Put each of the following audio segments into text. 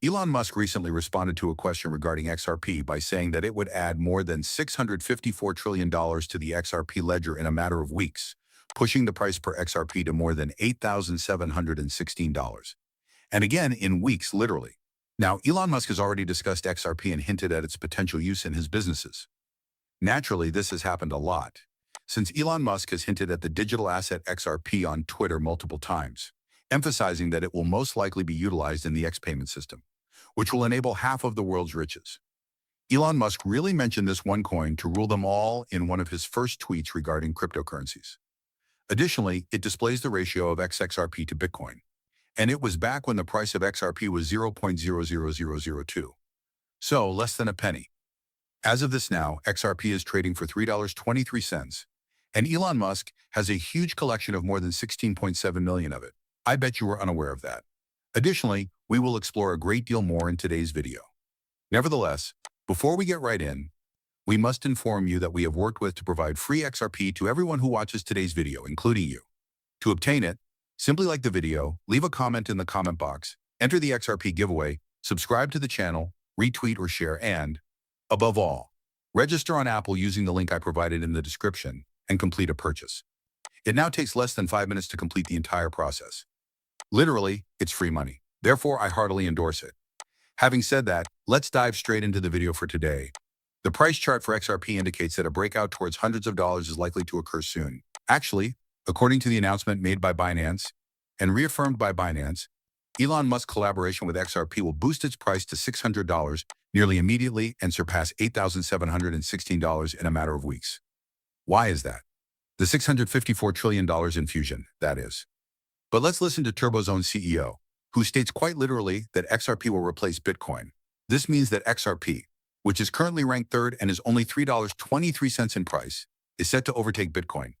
Elon Musk recently responded to a question regarding XRP by saying that it would add more than $654 trillion to the XRP ledger in a matter of weeks, pushing the price per XRP to more than $8,716. And again, in weeks, literally. Now, Elon Musk has already discussed XRP and hinted at its potential use in his businesses. Naturally, this has happened a lot, since Elon Musk has hinted at the digital asset XRP on Twitter multiple times, emphasizing that it will most likely be utilized in the X payment system, which will enable half of the world's riches. Elon Musk really mentioned this one coin to rule them all in one of his first tweets regarding cryptocurrencies. Additionally, it displays the ratio of XRP to Bitcoin, and it was back when the price of XRP was 0.00002. So, less than a penny. As of this now, XRP is trading for $3.23, and Elon Musk has a huge collection of more than 16.7 million of it. I bet you were unaware of that. Additionally, we will explore a great deal more in today's video. Nevertheless, before we get right in, we must inform you that we have worked with to provide free XRP to everyone who watches today's video, including you. To obtain it, simply like the video, leave a comment in the comment box, enter the XRP giveaway, subscribe to the channel, retweet or share, and, above all, register on Apple using the link I provided in the description and complete a purchase. It now takes less than 5 minutes to complete the entire process. Literally, it's free money. Therefore, I heartily endorse it. Having said that, let's dive straight into the video for today. The price chart for XRP indicates that a breakout towards hundreds of dollars is likely to occur soon. Actually, according to the announcement made by Binance and reaffirmed by Binance, Elon Musk's collaboration with XRP will boost its price to $600 nearly immediately and surpass $8,716 in a matter of weeks. Why is that? The $654 trillion infusion, that is. But let's listen to Turbo's own CEO, who states quite literally that XRP will replace Bitcoin. This means that XRP, which is currently ranked third and is only $3.23 in price, is set to overtake Bitcoin,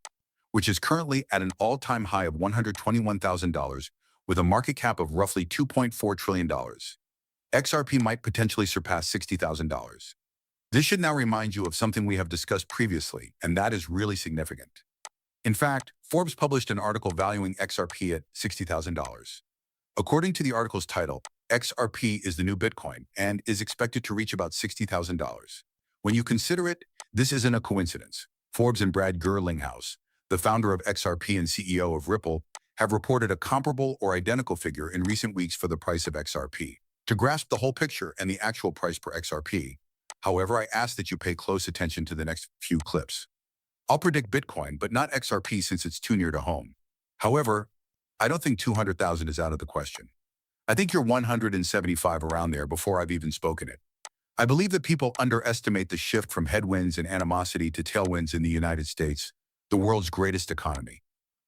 which is currently at an all-time high of $121,000 with a market cap of roughly $2.4 trillion. XRP might potentially surpass $60,000. This should now remind you of something we have discussed previously, and that is really significant. In fact, Forbes published an article valuing XRP at $60,000. According to the article's title, XRP is the new Bitcoin and is expected to reach about $60,000. When you consider it, this isn't a coincidence. Forbes and Brad Gerlinghaus, the founder of XRP and CEO of Ripple, have reported a comparable or identical figure in recent weeks for the price of XRP. To grasp the whole picture and the actual price per XRP, however, I ask that you pay close attention to the next few clips. I'll predict Bitcoin, but not XRP since it's too near to home. However, I don't think 200,000 is out of the question. I think you're 175 around there before I've even spoken it. I believe that people underestimate the shift from headwinds and animosity to tailwinds in the United States, the world's greatest economy.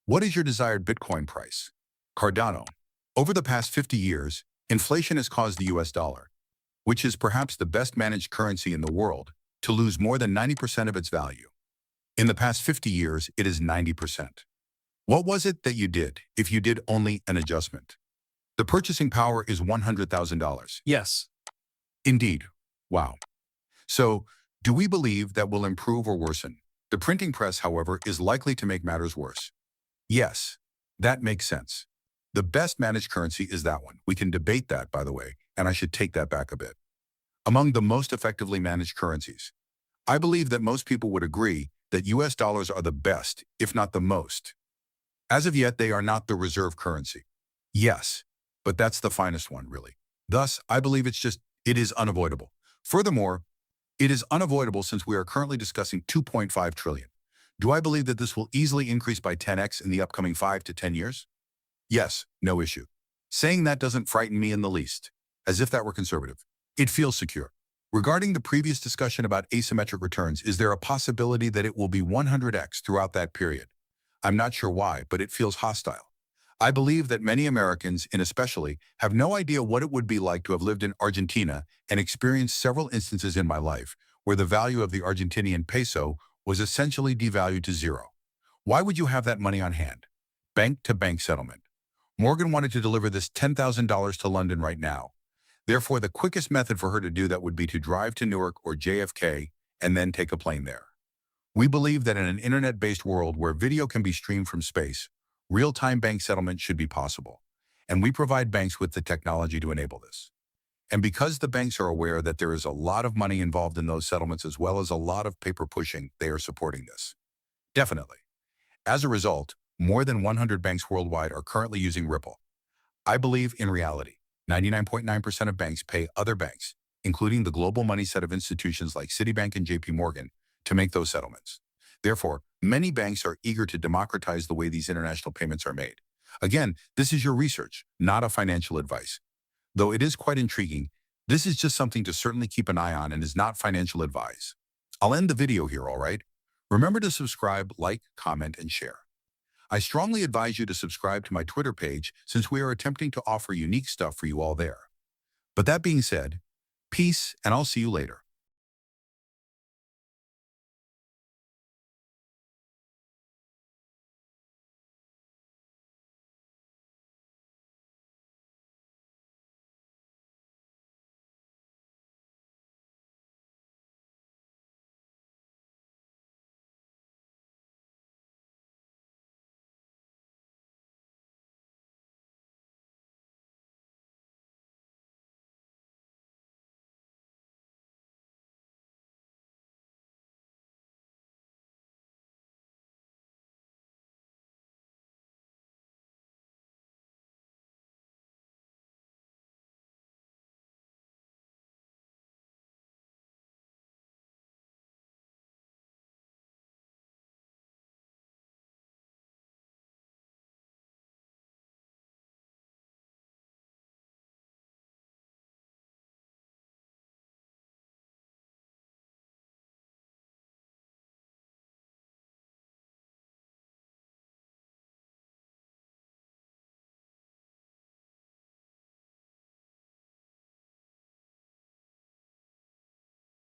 What is your desired Bitcoin price? Cardano. Over the past 50 years, inflation has caused the US dollar, which is perhaps the best managed currency in the world, to lose more than 90% of its value. In the past 50 years, it is 90%. What was it that you did if you did only an adjustment? The purchasing power is $100,000. Yes. Indeed. Wow. So, do we believe that will improve or worsen? The printing press, however, is likely to make matters worse. Yes, that makes sense. The best managed currency is that one. We can debate that, by the way, and I should take that back a bit. Among the most effectively managed currencies, I believe that most people would agree that US dollars are the best, if not the most. As of yet, they are not the reserve currency. Yes, but that's the finest one, really. Thus, I believe it is unavoidable. Furthermore, it is unavoidable since we are currently discussing 2.5 trillion. Do I believe that this will easily increase by 10x in the upcoming 5 to 10 years? Yes, no issue. Saying that doesn't frighten me in the least, as if that were conservative. It feels secure. Regarding the previous discussion about asymmetric returns, is there a possibility that it will be 100x throughout that period? I'm not sure why, but it feels hostile. I believe that many Americans, and especially, have no idea what it would be like to have lived in Argentina and experienced several instances in my life where the value of the Argentinian peso was essentially devalued to zero. Why would you have that money on hand? Bank-to-bank settlement. Morgan wanted to deliver this $10,000 to London right now. Therefore, the quickest method for her to do that would be to drive to Newark or JFK and then take a plane there. We believe that in an internet-based world where video can be streamed from space, real-time bank settlement should be possible, and we provide banks with the technology to enable this. And because the banks are aware that there is a lot of money involved in those settlements as well as a lot of paper pushing, they are supporting this. Definitely. As a result, more than 100 banks worldwide are currently using Ripple. I believe in reality, 99.9% of banks pay other banks, including the global money set of institutions like Citibank and JP Morgan, to make those settlements. Therefore, many banks are eager to democratize the way these international payments are made. Again, this is your research, not a financial advice. Though it is quite intriguing, this is just something to certainly keep an eye on and is not financial advice. I'll end the video here, all right? Remember to subscribe, like, comment, and share. I strongly advise you to subscribe to my Twitter page since we are attempting to offer unique stuff for you all there. But that being said, peace, and I'll see you later.